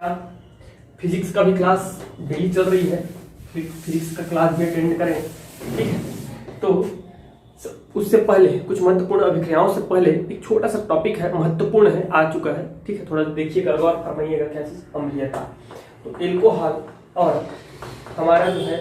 Physics का भी class daily चल रही है, फिजिक्स का क्लास भी अटेंड करें, ठीक है। तो उससे पहले कुछ महत्वपूर्ण अभिक्रियाओं से पहले एक छोटा सा टॉपिक है, महत्वपूर्ण है, आ चुका है, ठीक है। थोड़ा देखिएगा और फरमाइएगा क्या चीज, अम्लीयता। तो एल्कोहल और हमारा जो है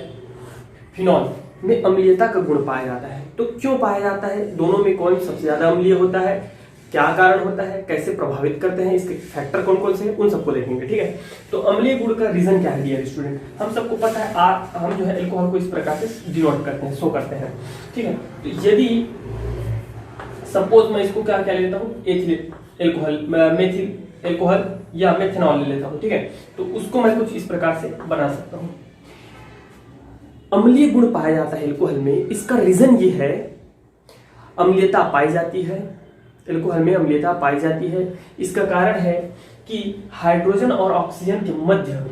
फिनॉल में अम्लीयता का गुण पाया जाता है। तो क्यों पाया जाता है, दोनों में कौन सबसे ज्यादा अम्लीय होता है, क्या कारण होता है, कैसे प्रभावित करते हैं, इसके फैक्टर कौन कौन से हैं, उन सबको देखेंगे, ठीक है। तो अम्लीय गुण का रीजन क्या है डियर स्टूडेंट, हम सबको पता है। हम जो है एल्कोहल को इस प्रकार से डिनोट करते हैं, शो करते हैं, ठीक है। तो यदि सपोज मैं इसको क्या क्या ले लेता हूँ, एथिल एल्कोहल, मेथिल एल्कोहल या मेथनॉल ले लेता हूँ, ठीक है। तो उसको मैं कुछ इस प्रकार से बना सकता हूँ। अम्लीय गुण पाया जाता है एल्कोहल में, इसका रीजन ये है, अम्लीयता पाई जाती है एल्कोहल में, अम्लीयता पाई जाती है। इसका कारण है कि हाइड्रोजन और ऑक्सीजन के मध्य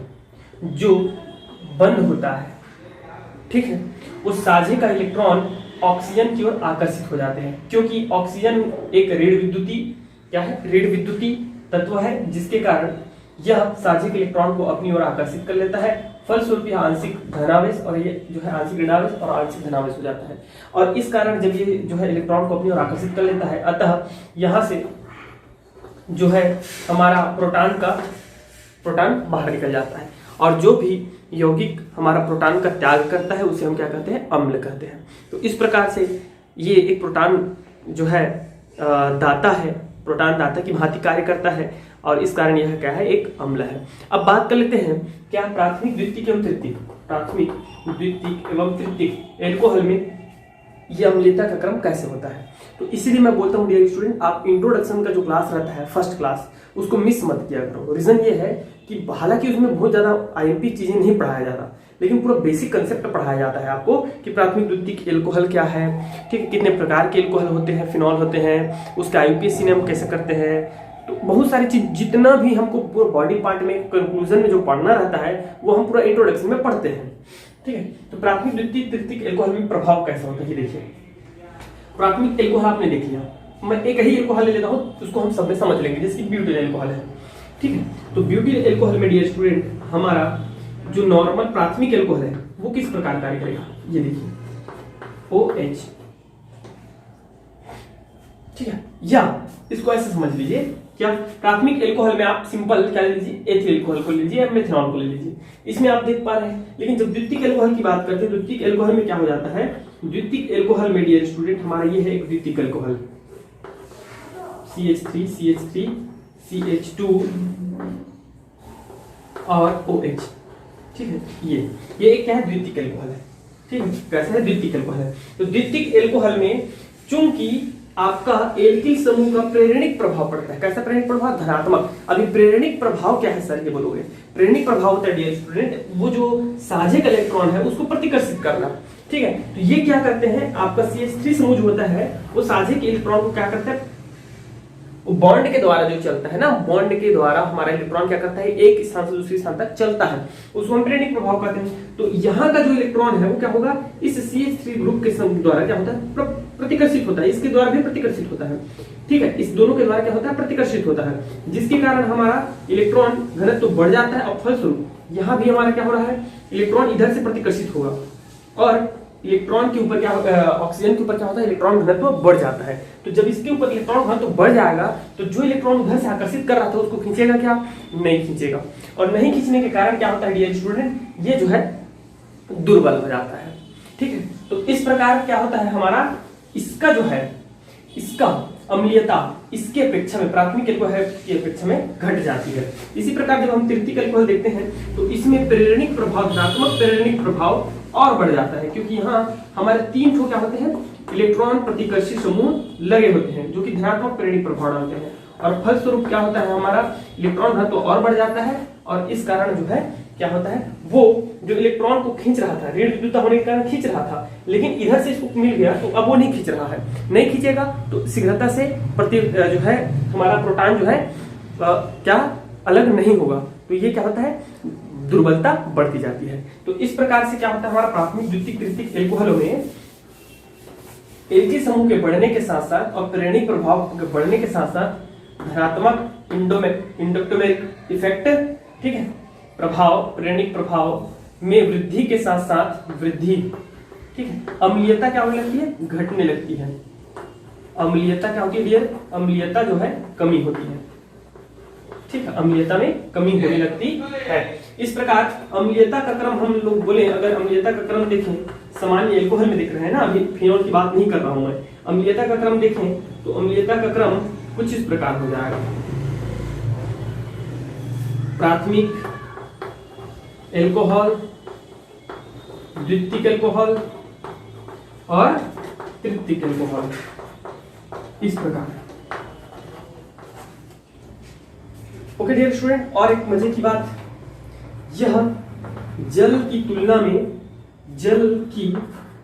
जो बंध होता है, ठीक है, वो साझे का इलेक्ट्रॉन ऑक्सीजन की ओर आकर्षित हो जाते हैं, क्योंकि ऑक्सीजन एक ऋण विद्युतीय क्या है, ऋण विद्युतीय तत्व है, जिसके कारण यह साझे के इलेक्ट्रॉन को अपनी ओर आकर्षित कर लेता है। फलस्वरूप यह आंशिक धनावेश और ये जो है आंशिक ऋणावेश और आंशिक धनावेश हो जाता है। और इस कारण जब ये जो है इलेक्ट्रॉन को अपनी ओर आकर्षित कर लेता है, अतः यहाँ से जो है हमारा प्रोटॉन बाहर निकल जाता है। और जो भी यौगिक हमारा प्रोटॉन का त्याग करता है उसे हम क्या कहते हैं, अम्ल कहते हैं। तो इस प्रकार से ये एक प्रोटॉन जो है दाता है, प्रोटॉन दाता की भांति कार्य करता है, और इस कारण यह क्या है, एक अम्ल है। अब बात कर लेते हैं क्या प्राथमिक, द्वितीयक एवं तृतीयक, प्राथमिक, द्वितीयक एवं तृतीयक एल्कोहल में यह अम्लीयता का क्रम कैसे होता है। तो इसीलिए मैं बोलता हूँ डियर स्टूडेंट, आप इंट्रोडक्शन का जो क्लास रहता है, फर्स्ट क्लास, उसको मिस मत किया करो। रीजन ये है कि हालांकि उसमें बहुत ज्यादा आईएमपी चीजें नहीं पढ़ाया जाता, लेकिन पूरा बेसिक कंसेप्ट पढ़ाया जाता है आपको कि प्राथमिक द्वितीयक एल्कोहल क्या है, ठीक है, कितने प्रकार के एल्कोहल होते हैं, फिनॉल होते हैं, उसका आईयूपीएसी ने हम कैसे करते हैं। तो बहुत सारी चीज, जितना भी हमको पूरा बॉडी पार्ट में कंक्लूजन में जो पढ़ना रहता है वो हम पूरा इंट्रोडक्शन में पढ़ते हैं, ठीक है। तो प्राथमिक, द्वितीयक, तृतीयक एल्कोहल में प्रभाव कैसा होता है, देखिए। प्राथमिक एल्कोहल आपने देख लिया, मैं एक ही एल्कोहल ले लेता हूँ, उसको हम सब में समझ लेंगे, जैसे कि ब्यूटिल एल्कोहल है, ठीक है। तो ब्यूटिल एल्कोहल में डियर स्टूडेंट हमारा जो नॉर्मल प्राथमिक एल्कोहल है वो किस प्रकार कार्य करेगा, ये देखिए, OH, ठीक है। या इसको ऐसे समझ लीजिए, क्या प्राथमिक एल्कोहल में आप सिंपल क्या ले लीजिए, एथिल एल्कोहल को ले लीजिए या मेथनॉल को ले लीजिए, इसमें आप देख पा रहे हैं। लेकिन जब द्वितीयक एल्कोहल की बात करते हैं, द्वितीयक एल्कोहल में क्या हो जाता है, द्वितीयक एल्कोहल में डियर स्टूडेंट हमारा ये है एक द्वितीयक एल्कोहल, CH3 CH3 CH2 और OH, ठीक है। ये एक क्या है, द्वितीयक एल्कोहल है, ठीक है। कैसा है, द्वितीयक एल्कोहल है। तो द्वितीयक एल्कोहल में चूंकि आपका एल्किल समूह का प्रेरणिक प्रभाव पड़ता है, कैसा प्रेरणिक प्रभाव, धनात्मक। अभी प्रेरणिक प्रभाव क्या है सर, ये बोलोगे। प्रेरणिक प्रभाव होता है डियर स्टूडेंट, वो जो साझे का इलेक्ट्रॉन है उसको प्रतिकर्षित करना, ठीक है। तो ये क्या करते हैं, आपका CH3 समूह जो होता है वो साझे के इलेक्ट्रॉन को क्या करता है, बॉन्ड के द्वारा जो चलता है ना, बॉन्ड के द्वारा हमारा इलेक्ट्रॉन क्या करता है, एक स्थान से दूसरे स्थान तक चलता है, उसको हम प्रेरणिक प्रभाव कहते हैं। तो यहाँ का जो इलेक्ट्रॉन है वो क्या होगा, इस CH3 ग्रुप के द्वारा क्या होता है, प्रतिकर्षित होता है, इसके द्वारा भी प्रतिकर्षित होता है, ठीक है। इस दोनों के द्वारा क्या होता है, प्रतिकर्षित होता है, जिसके कारण हमारा इलेक्ट्रॉन घनत्व तो बढ़ जाता है, और फलस्वरूप यहाँ भी हमारा क्या हो रहा है, इलेक्ट्रॉन इधर से प्रतिकर्षित होगा, और इलेक्ट्रॉन के ऊपर क्या, ऑक्सीजन के ऊपर क्या होता है, इलेक्ट्रॉन घनत्व बढ़ जाता है। तो जब इसके ऊपर इलेक्ट्रॉन घनत्व बढ़ जाएगा तो जो इलेक्ट्रॉन उधर से आकर्षित कर रहा था उसको खींचेगा क्या, नहीं खींचेगा, और नहीं खींचने के कारण क्या होता है डियर स्टूडेंट, ये जो है दुर्बल हो जाता है, ठीक है। तो इस प्रकार क्या होता है हमारा, इसका जो है, इसका अम्लीयता इसके अपेक्षा में, प्राथमिक एल्कोहल की अपेक्षा में घट जाती है। इसी प्रकार जब हम तृतीयक एल्कोहल देखते हैं तो इसमें प्रेरणिक प्रभाव, धनात्मक प्रेरणिक प्रभाव और बढ़ जाता है, क्योंकि यहाँ हमारे 3 ठो क्या होते हैं, इलेक्ट्रॉन प्रतिकर्षी समूह लगे होते हैं जो कि धनात्मक प्रेरणिक प्रभाव डालते हैं, और फलस्वरूप क्या होता है, हमारा इलेक्ट्रॉन घनत्व तो और बढ़ जाता है, और इस कारण जो है क्या होता है, वो जो इलेक्ट्रॉन को खींच रहा था, ऋण विद्युतता होने के कारण खींच रहा था, लेकिन इधर से इसको मिल गया तो अब वो नहीं खींच रहा है, नहीं खींचेगा तो शीघ्रता से जो है हमारा प्रोटॉन जो है क्या अलग नहीं होगा, तो ये क्या होता है, दुर्बलता बढ़ती जाती है। तो इस प्रकार से क्या होता है, हमारा प्राथमिक, द्वितीयक, तृतीयक एल्कोहलों में एल्किल समूह के बढ़ने के साथ साथ और प्रेरणिक प्रभाव के बढ़ने के साथ साथ धनात्मक इंडोक्टोमेरिक इफेक्ट ठीक है, प्रभाव, प्रेरणिक प्रभाव में वृद्धि के साथ साथ वृद्धि, ठीक है, अम्लीयता क्या होने लगती है, घटने लगती है। अम्लीयता क्या होती है डियर, अम्लीयता जो है कमी होती है, ठीक है, अम्लीयता में कमी होने लगती है। इस प्रकार अम्लीयता का क्रम हम लोग बोले, अगर अम्लीयता का क्रम देखें, सामान्य एल्कोहल में देख रहे हैं ना, अभी फिनॉल की बात नहीं कर रहा हूं मैं, अम्लीयता का क्रम देखें तो अम्लीयता का क्रम कुछ इस प्रकार हो जाएगा। प्राथमिक एल्कोहल, द्वितीयक एल्कोहल और तृतीयक एल्कोहल, इस प्रकार। ओके डियर स्टूडेंट, और एक मजे की बात, यह जल की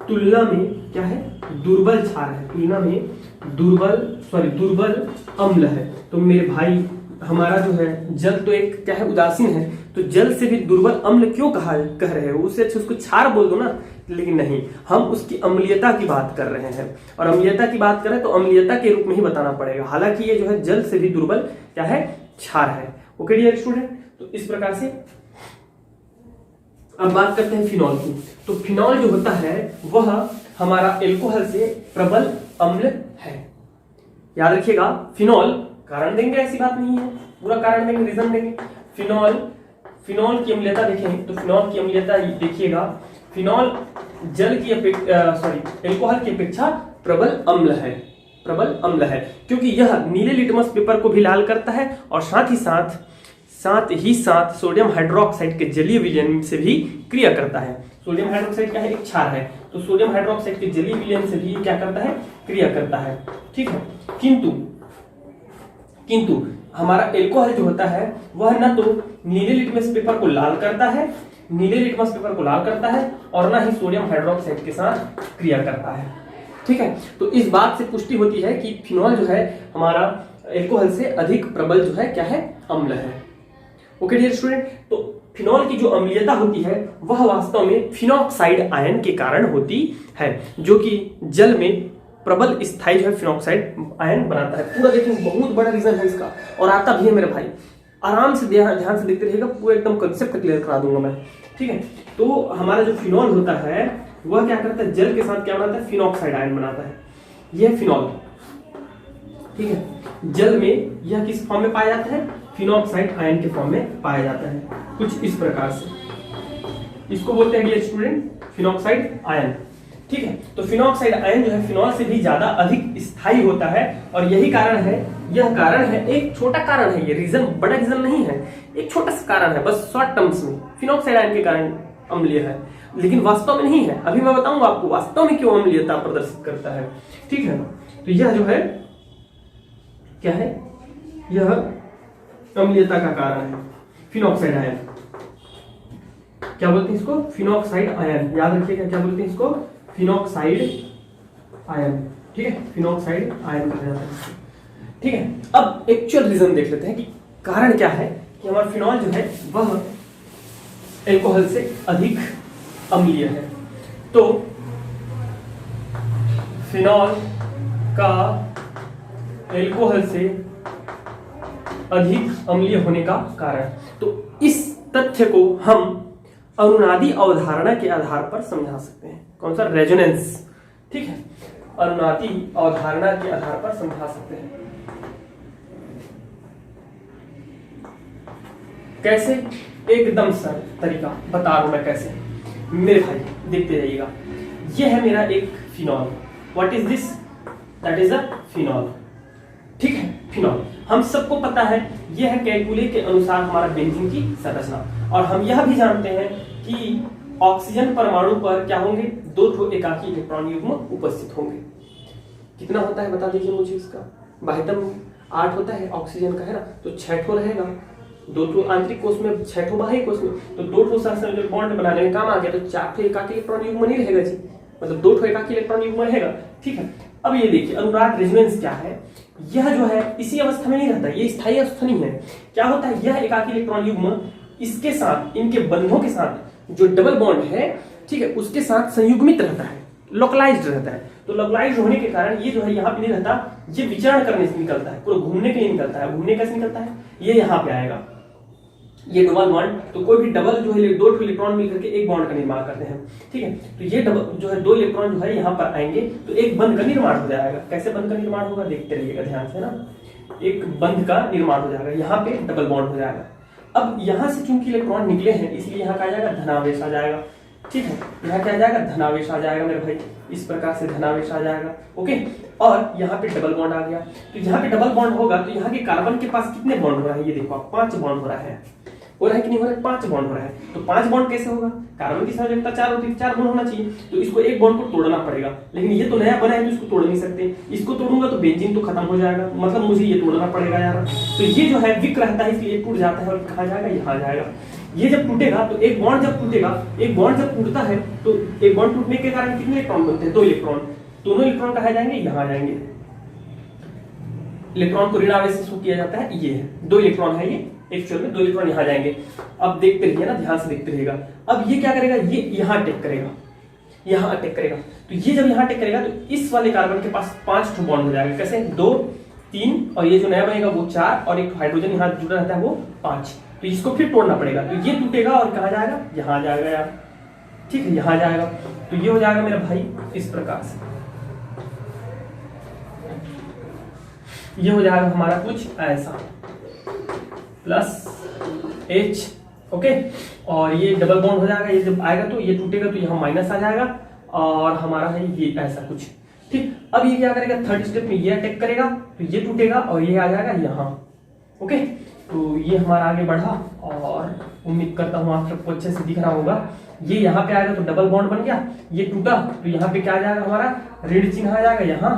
तुलना में क्या है, दुर्बल क्षार है, तुलना में दुर्बल अम्ल है। तो मेरे भाई, हमारा जो है जल तो एक क्या है, उदासीन है, तो जल से भी दुर्बल अम्ल क्यों कह रहे हो, उससे अच्छा उसको क्षार बोल दो ना। लेकिन नहीं, हम उसकी अम्लीयता की बात कर रहे हैं, और अम्लीयता की बात करें तो अम्लीयता के रूप में ही बताना पड़ेगा, हालांकि ये जो है जल से भी दुर्बल क्या है, क्षार है। ओके डियर स्टूडेंट, तो इस प्रकार से अब बात करते हैं फिनॉल की। तो फिनॉल जो होता है वह हमारा एल्कोहल से प्रबल अम्ल है। याद रखिएगा, फिनॉल, कारण देंगे ऐसी बात नहीं है, पूरा कारण देंगे, रीजन देंगे। फिनॉल की अम्लीयता देखें तो फिनॉल की अम्लीयता देखिएगा, फिनॉल जल की एल्कोहल की अपेक्षा प्रबल अम्ल है, क्योंकि यह नीले लिटमस पेपर को भी लाल करता है, और साथ ही साथ सोडियम हाइड्रोक्साइड के जलीय विलयन से भी क्रिया करता है। सोडियम हाइड्रोक्साइड क्या है, एक क्षार है, तो सोडियम हाइड्रोक्साइड के जलीय विलयन से भी क्या करता है, क्रिया करता है, ठीक है। किंतु हमारा एल्कोहल जो होता है वह न तो नीले लिटमस पेपर को लाल करता है, और ना ही सोडियम हाइड्रोक्साइड के साथ क्रिया करता है, ठीक है। तो इस बात से पुष्टि होती है कि फिनॉल जो है हमारा एल्कोहल से अधिक प्रबल जो है क्या है, अम्ल है। ओके डियर स्टूडेंट, तो फिनॉल की जो अम्लीयता होती है वह वास्तव में फिनॉक्साइड आयन के कारण होती है, जो कि जल में प्रबल स्थायी जो है फिनॉक्साइड आयन बनाता है। पूरा देखिए, बहुत बड़ा रीजन है इसका, और आता भी है मेरे भाई, आराम से ध्यान से देखते रहिएगा, पूरा एकदम कंसेप्ट क्लियर करा दूंगा मैं, ठीक है। तो हमारा जो फिनॉल होता है वह क्या करता है, जल के साथ क्या बनाता है, फिनॉक्साइड आयन बनाता है। यह फिनॉल, ठीक है, जल में यह किस फॉर्म में पाया जाता है, फिनॉक्साइड आयन के फॉर्म में पाया जाता है, कुछ इस प्रकार से। इसको बोलते हैं डियर स्टूडेंट फिनॉक्साइड आयन, ठीक है। तो फिनॉक्साइड आयन जो है फिनॉल से भी ज्यादा अधिक स्थायी होता है, और यही कारण है, एक छोटा कारण है, ये रीजन बड़ा रीजन नहीं है, एक छोटा सा कारण है बस, शॉर्ट टर्म्स में फिनॉक्साइड आयन के कारण अम्लीय है, लेकिन वास्तव में नहीं है। अभी मैं बताऊंगा आपको वास्तव में क्यों अम्लीयता प्रदर्शित करता है, ठीक है। तो यह जो है क्या है, यह अम्लीयता का कारण है, फिनॉक्साइड आयन। क्या बोलते हैं इसको, फिनॉक्साइड आयन, याद रखिएगा, क्या बोलते हैं इसको, फिनॉक्साइड आयन, ठीक है, फिनॉक्साइड आयन कहा जाता है, ठीक है। अब एक्चुअल रीजन देख लेते हैं कि कारण क्या है कि हमारा फिनॉल जो है वह एल्कोहल से अधिक अम्लीय है। तो फिनॉल का एल्कोहल से अधिक अम्लीय होने का कारण, तो इस तथ्य को हम अनुनादी अवधारणा के आधार पर समझा सकते हैं। कौन सा, रेजोनेंस, ठीक है, अनुनादी अवधारणा के आधार पर समझा सकते हैं। कैसे, एकदम सर तरीका बता रहा हूं मैं कैसे, मेरे भाई देखते रहिएगा। यह है मेरा एक phenol, what is this, that is a phenol, ठीक है। फिनॉल हम सबको पता है, यह है कैलकुले के अनुसार हमारा बेंजीन की संरचना, और हम यह भी जानते हैं कि ऑक्सीजन परमाणु पर क्या होंगे, 2 एकाकी इलेक्ट्रॉन युग्म उपस्थित होंगे। कितना होता है बता दीजिए मुझे इसका, बाह्यतम 8 होता है ऑक्सीजन का, है ना, तो 6 रहेगा, 2 आंतरिक कोष में, 6 बाह्य कोष में, तो 2 सहसंयोजक बॉन्ड बनाने में काम आ गया, तो 4 एकाकी इलेक्ट्रॉन युग्म नहीं रहेगा जी, मतलब 2 एकाकी इलेक्ट्रॉन युग्म रहेगा, ठीक है। अब ये देखिए अनुनाद रेजोनेंस क्या है, यह जो है इसी अवस्था में नहीं रहता, ये स्थायी अवस्था नहीं है। क्या होता है, यह एकाकी इलेक्ट्रॉन युग्म इसके साथ, इनके बंधों के साथ जो डबल बॉन्ड है, ठीक है, उसके साथ संयुग्मित रहता है, लोकलाइज्ड रहता है। तो लोकलाइज्ड होने के कारण ये जो है यहाँ पे नहीं रहता, ये विचरण करने से निकलता है, पूरा घूमने के लिए निकलता है। घूमने कैसे निकलता है, ये यहाँ पे आएगा, ये डबल बॉन्ड, तो कोई भी डबल जो है दो इलेक्ट्रॉन मिलकर के एक बॉन्ड का निर्माण करते हैं, ठीक है। तो ये डबल जो है दो इलेक्ट्रॉन जो है यहाँ पर आएंगे तो एक बंध का निर्माण हो जाएगा। कैसे बंध का निर्माण होगा देखते रहिएगा ध्यान से ना, एक बंध का निर्माण हो जाएगा, यहाँ पे डबल बॉन्ड हो जाएगा। अब यहाँ से चूंकि इलेक्ट्रॉन निकले हैं इसलिए यहाँ क्या आ जाएगा, धनावेश आ जाएगा, ठीक है। यहाँ क्या आ जाएगा, धनावेश आ जाएगा मेरे भाई, इस प्रकार से धनावेश आ जाएगा, ओके। और यहाँ पे डबल बॉन्ड आ गया, तो यहाँ पे डबल बॉन्ड होगा तो यहाँ के कार्बन के पास कितने बॉन्ड हो रहा है, ये देखो आप 5 बॉन्ड हो रहा है कि नहीं हो रहा है, 5 बॉन्ड हो रहा है। तो 5 बॉन्ड कैसे होगा, कार्बन की संयोजकता 4 होती है, 4 बॉन्ड होना चाहिए, तो इसको एक बॉन्ड को तोड़ना पड़ेगा। लेकिन ये तो नया बना है तो इसको तोड़ नहीं सकते, इसको तोड़ूंगा तो बेंजीन तो खत्म हो जाएगा, मतलब मुझे ये तोड़ना पड़ेगा यार। तो ये जो है विक रहता है इसलिए टूट जाता है और कहाँ जाएगा, यहाँ जाएगा। ये जब टूटेगा तो एक बॉन्ड जब टूटेगा, एक बॉन्ड जब टूटता है तो एक बॉन्ड टूटने के कारण कितने इलेक्ट्रॉन बनते हैं, 2 इलेक्ट्रॉन। दोनों इलेक्ट्रॉन कहाँ जाएंगे, यहाँ जाएंगे। इलेक्ट्रॉन को ऋण आवेश से किया जाता है, ये है 2 इलेक्ट्रॉन है, ये एक्चुअल में 2 इलेक्ट्रॉन यहाँ जाएंगे। अब देखते रहिए ना, ध्यान से देखते रहिएगा। अब ये क्या करेगा, ये यहाँ अटैक करेगा, यहाँ अटैक करेगा। तो ये जब यहाँ अटैक करेगा तो इस वाले कार्बन के पास 5 बॉन्ड हो जाएगा। कैसे, 2 3 और ये जो नया बनेगा वो 4 और एक हाइड्रोजन यहाँ जुड़ा रहता है वो 5। तो इसको फिर तोड़ना पड़ेगा, तो ये टूटेगा और कहाँ जाएगा, यहाँ जाएगा यार, ठीक है, यहाँ जाएगा। तो ये हो जाएगा मेरा भाई इस प्रकार से, ये हो जाएगा हमारा कुछ ऐसा प्लस H, ओके। और ये डबल बॉन्ड हो जाएगा, ये जब आएगा तो ये टूटेगा तो यहाँ माइनस आ जाएगा और हमारा है ये ऐसा कुछ, ठीक। अब ये क्या करेगा, थर्ड स्टेप में ये अटैक करेगा तो ये टूटेगा और ये आ जाएगा यहाँ, ओके। तो ये हमारा आगे बढ़ा और उम्मीद करता हूँ आप सबको अच्छे से दिख रहा होगा। ये यहाँ पे आएगा तो डबल बॉन्ड बन गया, ये टूटा तो यहाँ पे क्या आ जाएगा, हमारा ऋण चिन्ह आ जाएगा यहाँ,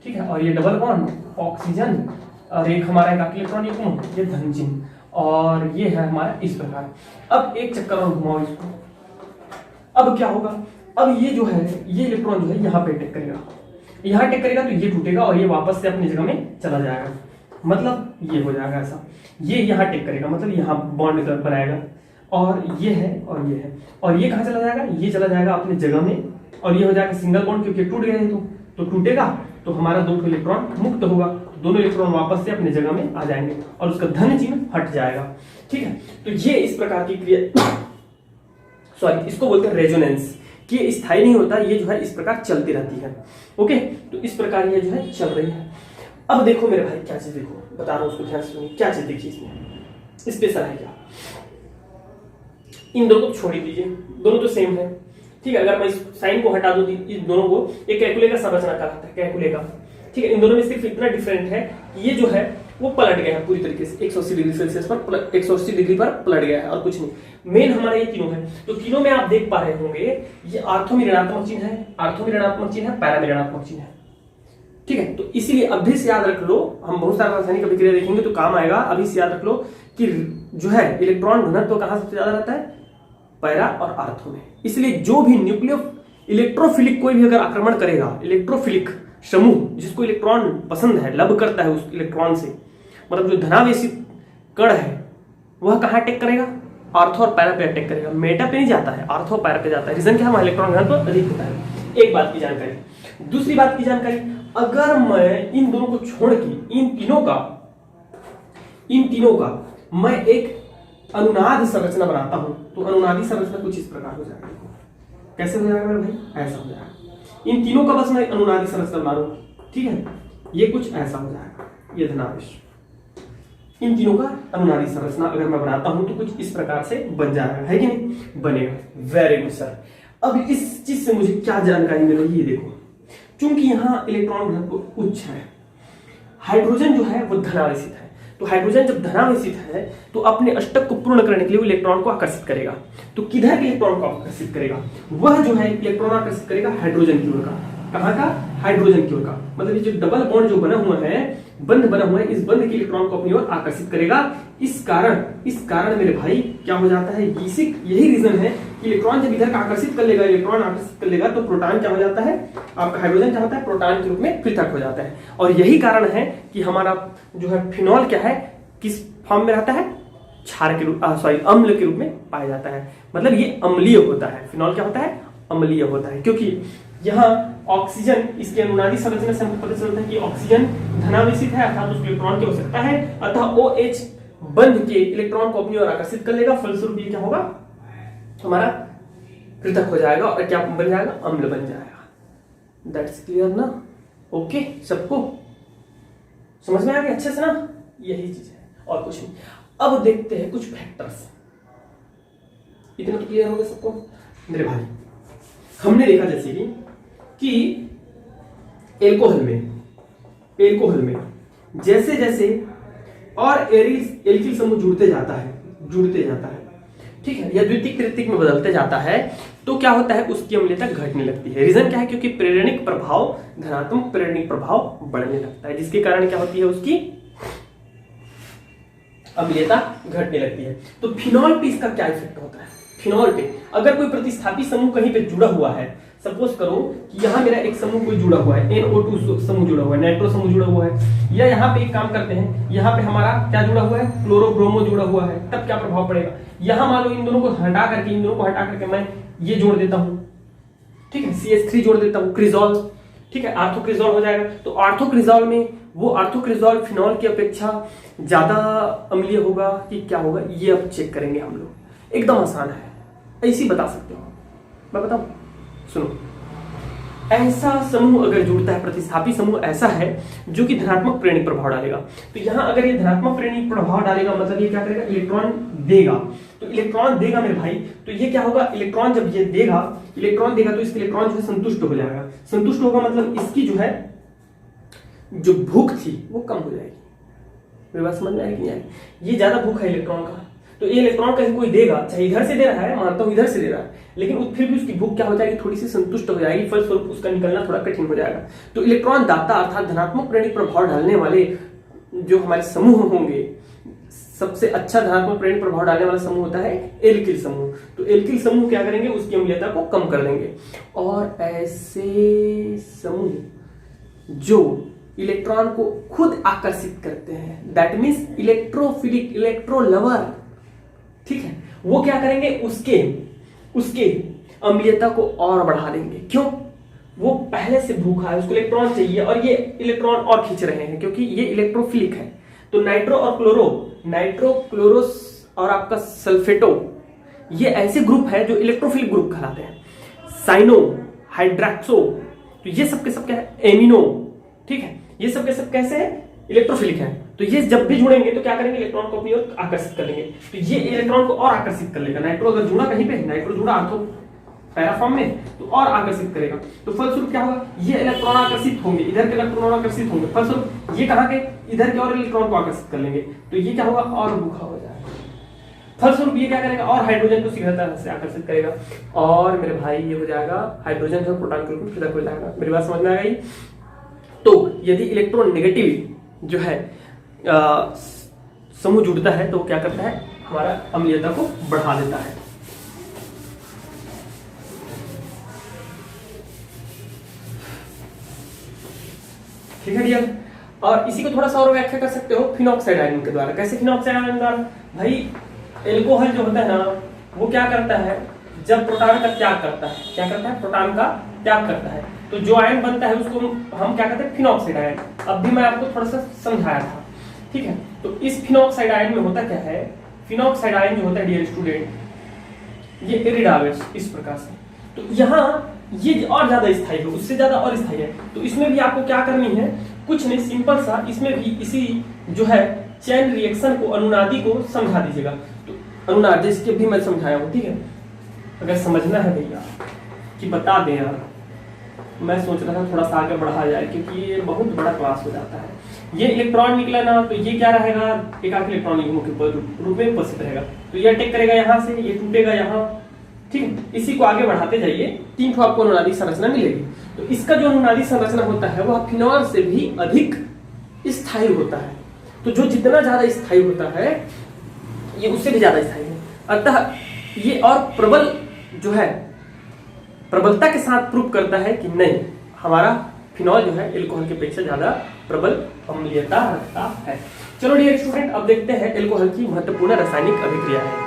ठीक है। और ये डबल बॉन्ड ऑक्सीजन और एक हमारा एक इलेक्ट्रॉन ये धन चिन्ह, और ये है हमारा इस प्रकार। अब एक चक्कर और घुमाओ इसको, अब क्या होगा, अब ये जो है ये इलेक्ट्रॉन जो है यहाँ पे अटैक करेगा, यहाँ अटैक करेगा तो ये टूटेगा और ये वापस से अपनी जगह में चला जाएगा, मतलब ये हो जाएगा ऐसा। ये यहाँ अटैक करेगा मतलब यहाँ बॉन्ड बनाएगा, और ये है और ये है, और ये कहाँ चला जाएगा, ये चला जाएगा अपनी जगह में, और ये हो जाएगा सिंगल बॉन्ड क्योंकि टूट गया है तो टूटेगा तो हमारा 2 इलेक्ट्रॉन मुक्त होगा, दोनों इलेक्ट्रॉन वापस से अपनी जगह में आ जाएंगे और उसका धन चिन्ह हट जाएगा, ठीक है। तो ये इस प्रकार की क्रिया सॉरी इसको बोलते हैं रेजोनेंस, कि ये स्थायी नहीं होता, ये जो है इस प्रकार चलती रहती है, ओके। तो इस प्रकार ये जो है चल रही है। अब देखो मेरे भाई क्या चीज देखो, बता रहा हूँ उसको ध्यान से सुनिए, क्या चीज देखिए इसमें स्पेशल है क्या, इन दोनों को छोड़ ही दीजिए, दोनों तो सेम है, ठीक है। अगर मैं इस साइन को हटा दूं इन दोनों को, एक कैलकुले का संरचना कहलाता है, कैलकुले का, ठीक है। इन दोनों में सिर्फ इतना डिफरेंट है कि ये जो है वो पलट गया है पूरी तरीके से 180 डिग्री सेल्सियस पर 180 डिग्री पर पलट गया है और कुछ नहीं। मेन हमारे ये तीनों है, तो तीनों में आप देख पा रहे होंगे ये आर्थो में ऋणात्मक चिन्ह है, आर्थो में ऋणात्मक चिन्ह है, पैरा में ऋणात्मक चिन्ह है, ठीक है। तो इसीलिए अभी से याद रख लो, हम बहुत सारा रासायनिक अभिक्रिया देखेंगे तो काम आएगा। अभी से याद रख लो कि जो है इलेक्ट्रॉन घनत्व कहाँ सबसे ज्यादा रहता है, पैरा और आर्थो में। इसलिए जो भी न्यूक्लियो इलेक्ट्रोफिलिक कोई भी अगर आक्रमण करेगा, इलेक्ट्रोफिलिक समूह जिसको इलेक्ट्रॉन पसंद है, लब करता है उस इलेक्ट्रॉन से, मतलब जो धनावेशित कण है वह कहाँ अटैक करेगा, आर्थो और पैरा पे अटैक करेगा, मेटा पे नहीं जाता है, आर्थो पैरा पे जाता है। रीजन क्या है, वहां इलेक्ट्रॉन घनत्व अधिक होता है। एक बात की जानकारी। दूसरी बात की जानकारी, अगर मैं इन दोनों को छोड़ के इन तीनों का मैं एक अनुनाद संरचना बनाता हूं तो अनुनादी संरचना कुछ इस प्रकार हो जाएगा। कैसे हो जाएगा मेरे भाई, ऐसा हो जाएगा। इन तीनों का बस मैं अनुनादी संरचना बना लूं, ठीक है, ये कुछ ऐसा हो जाएगा, ये धनावेश। इन तीनों का अनुनादी संरचना अगर मैं बनाता हूं तो कुछ इस प्रकार से बन जाएगा, है कि नहीं, बनेगा। Very good sir. अब इस चीज से मुझे क्या जानकारी मिल रही है, ये देखो, चूंकि यहाँ इलेक्ट्रॉन घनत्व उच्च है, हाइड्रोजन जो है वो धनावेशित है, तो हाइड्रोजन जब धनावेशित है तो अपने अष्टक को पूर्ण करने के लिए वो इलेक्ट्रॉन को आकर्षित करेगा। तो किधर के इलेक्ट्रॉन को आकर्षित करेगा, वह जो है इलेक्ट्रॉन आकर्षित करेगा हाइड्रोजन की ओर का। कहाँ का, हाइड्रोजन की ओर का। मतलब ये जो डबल बॉन्ड जो बना हुआ है, बंध बना हुआ है, इस बंध के इलेक्ट्रॉन को अपनी ओर आकर्षित करेगा। इस कारण मेरे भाई क्या हो जाता है, यही रीजन है कि इलेक्ट्रॉन जब इधर का आकर्षित कर लेगा, इलेक्ट्रॉन आकर्षित कर लेगा, तो प्रोटॉन क्या हो जाता है, आपका हाइड्रोजन क्या होता है, प्रोटॉन के रूप में पृथक हो जाता है। और यही कारण है कि हमारा जो है फिनॉल क्या है, किस फॉर्म में रहता है, क्षार के रूप अम्ल के रूप में पाया जाता है। मतलब ये अम्लीय होता है, फिनॉल क्या होता है, अम्लीय होता है, क्योंकि यहाँ ऑक्सीजन, इसके अनुनादी संरचना से हमको पता चलता है कि ऑक्सीजन धनावेशित है, अर्थात उसको इलेक्ट्रॉन की आवश्यकता है, अतः OH बंध के इलेक्ट्रॉन को अपनी ओर आकर्षित कर लेगा, फलस्वरूप ये क्या होगा, हमारा पृथक हो जाएगा और क्या बन जाएगा, अम्ल बन जाएगा। दैट्स क्लियर ना? ओके, सबको समझ में आ गया अच्छे से ना? यही चीज है और कुछ नहीं। अब देखते हैं कुछ फैक्टर्स। इतना तो क्लियर हो गया सबको मेरे भाई? हमने देखा जैसे कि एल्कोहल में जैसे जैसे और एल्किल समूह जुड़ते जाता है, ठीक है, या द्वितीयक तृतीयक में बदलते जाता है, तो क्या होता है, उसकी अम्लीयता घटने लगती है। रीजन क्या है? क्योंकि प्रेरणिक प्रभाव, धनात्मक प्रेरणिक प्रभाव बढ़ने लगता है, जिसके कारण क्या होती है, उसकी अम्लीयता घटने लगती है। तो फिनॉल पे इसका क्या इफेक्ट होता है? फिनॉल पे अगर कोई प्रतिस्थापी समूह कहीं पे जुड़ा हुआ है, सपोज करो कि यहाँ मेरा एक समूह कोई जुड़ा हुआ है, NO2 समूह जुड़ा हुआ है, नाइट्रो समूह जुड़ा हुआ है, या यहाँ पे एक काम करते हैं, यहाँ पे हमारा क्या जुड़ा हुआ है, क्लोरो ब्रोमो जुड़ा हुआ है, तब क्या प्रभाव पड़ेगा? यहाँ मान लो इन दोनों को हटा करके मैं ये जोड़ देता हूँ, ठीक है, CH3 जोड़ देता हूँ, क्रिजॉल, ठीक है, आर्थोक्रिजॉल हो जाएगा। तो आर्थोक्रिजॉल में वो आर्थोक्रिजॉल फिनॉल की अपेक्षा ज्यादा अम्लीय होगा कि क्या होगा, ये अब चेक करेंगे हम लोग। एकदम आसान है, ऐसी बता सकते हो। मैं बताऊं, सुनो, ऐसा समूह अगर जुड़ता है, प्रतिस्थापी समूह ऐसा है जो कि धनात्मक प्रेरणिक प्रभाव डालेगा, तो यहां अगर ये धनात्मक प्रेरणिक प्रभाव डालेगा, मतलब ये क्या करेगा, इलेक्ट्रॉन देगा। तो इलेक्ट्रॉन देगा मेरे भाई, तो ये क्या होगा, इलेक्ट्रॉन जब ये देगा, तो इसके इलेक्ट्रॉन जो है संतुष्ट हो जाएगा। संतुष्ट होगा मतलब इसकी जो है जो भूख थी वो कम हो जाएगी। मेरी बात समझ में आएगी नहीं आएगी? ये ज्यादा भूख है इलेक्ट्रॉन का, तो ये इलेक्ट्रॉन कहीं कोई देगा, चाहे इधर से दे रहा है, मानता हूं इधर से दे रहा है, लेकिन फिर भी उसकी भूख क्या हो जाएगी, थोड़ी सी संतुष्ट हो जाएगी, फलस्वरूप उसका निकलना थोड़ा कठिन हो जाएगा। तो इलेक्ट्रॉन दाता अर्थात धनात्मक प्रेरणिक प्रभाव डालने वाले जो हमारे समूह होंगे, सबसे अच्छा धनात्मक प्रेरणिक प्रभाव डालने वाला समूह होता है एल्किल समूह। तो एल्किल समूह क्या करेंगे, उसकी अम्लीयता को कम कर देंगे। और ऐसे समूह जो इलेक्ट्रॉन को खुद आकर्षित करते हैं, that means electrophilic, electro lover, ठीक है, वो क्या करेंगे, उसके अम्लीयता को और बढ़ा देंगे। क्यों? वो पहले से भूखा है, उसको इलेक्ट्रॉन चाहिए, और ये इलेक्ट्रॉन और खींच रहे हैं क्योंकि ये इलेक्ट्रोफिलिक है। तो नाइट्रो और क्लोरो और आपका सल्फेटो, ये ऐसे ग्रुप है जो इलेक्ट्रोफिलिक ग्रुप कहलाते हैं। साइनो, हाइड्रॉक्सो, तो ये सब के सब क्या है, एमिनो, ठीक है, ये सब के सब कैसे है, इलेक्ट्रोफिलिक है। तो ये जब भी जुड़ेंगे तो क्या करेंगे, इलेक्ट्रॉन को अपनी ओर आकर्षित कर लेंगे। तो ये इलेक्ट्रॉन को और आकर्षित कर लेगा। नाइट्रो अगर जुड़ा कहीं पे, नाइट्रो जुड़ा आर्थो पैराफॉर्म में, तो और आकर्षित करेगा। तो फलस्वरूप क्या होगा, ये इलेक्ट्रॉन आकर्षित होंगे, इधर के इलेक्ट्रॉन आकर्षित होंगे, फलस्वरूप ये कहां के, इधर के और इलेक्ट्रॉन को आकर्षित कर लेंगे। तो ये क्या होगा, और भूखा हो जाएगा। फलस्वरूप ये क्या करेगा, और हाइड्रोजन को शीघ्रता से आकर्षित करेगा, और मेरे भाई ये हो जाएगा, हाइड्रोजन और प्रोटॉन के रूप में पृथक हो जाएगा। मेरी बात समझ में आ गई? तो यदि इलेक्ट्रॉन नेगेटिव जो है समूह जुड़ता है, तो वो क्या करता है, हमारा अम्लीयता को बढ़ा देता है। ठीक है डियर? और इसी को थोड़ा सा और व्याख्या कर सकते हो फिनॉक्साइड आयन के द्वारा। कैसे फिनॉक्साइड आयन द्वारा? भाई एल्कोहल जो होता है ना, वो क्या करता है, जब प्रोटॉन का त्याग करता है, क्या करता है, प्रोटॉन का त्याग करता है, तो जो आयन बनता है उसको हम क्या कहते हैं, फिनॉक्साइड आयन। अब भी मैं आपको थोड़ा सा समझाया था, ठीक है। तो इस फिनॉक्साइड आयन में होता क्या है, फिनॉक्साइड आयन जो होता है डियर स्टूडेंट, ये इरिडावेस इस प्रकार से, तो यहाँ ये और ज्यादा स्थायी है, उससे ज्यादा और स्थायी है। तो इसमें भी आपको क्या करनी है, कुछ नहीं, सिंपल सा, इसमें भी इसी जो है चेन रिएक्शन को, अनुनादी को समझा दीजिएगा। तो अनुनाद जिसके भी मैं समझाया हूँ, ठीक है। अगर समझना है भैया कि बता दें यार, मैं सोच रहा था थोड़ा सा आगे बढ़ा जाए, क्योंकि ये बहुत बड़ा क्लास हो जाता है। ये इलेक्ट्रॉन निकला ना, तो ये क्या रहेगा, एक आख इलेक्ट्रॉन युग्म के रूप में उपस्थित रहेगा। तो ये अटैक करेगा यहाँ से, ये टूटेगा यहाँ, ठीक है। इसी को आगे बढ़ाते जाइए, 3 आपको अनुनादी संरचना मिलेगी। तो इसका जो अनुनादी संरचना होता है वह फिनॉल से भी अधिक स्थायी होता है। तो जो जितना ज्यादा स्थायी होता है, ये उससे भी ज्यादा स्थायी है। अतः ये और प्रबल जो है, प्रबलता के साथ प्रूव करता है कि नहीं, हमारा फिनॉल जो है एल्कोहल की अपेक्षा ज्यादा प्रबल अम्लीयता रखता है। चलो डियर स्टूडेंट, अब देखते हैं एल्कोहल की महत्वपूर्ण रासायनिक अभिक्रिया है।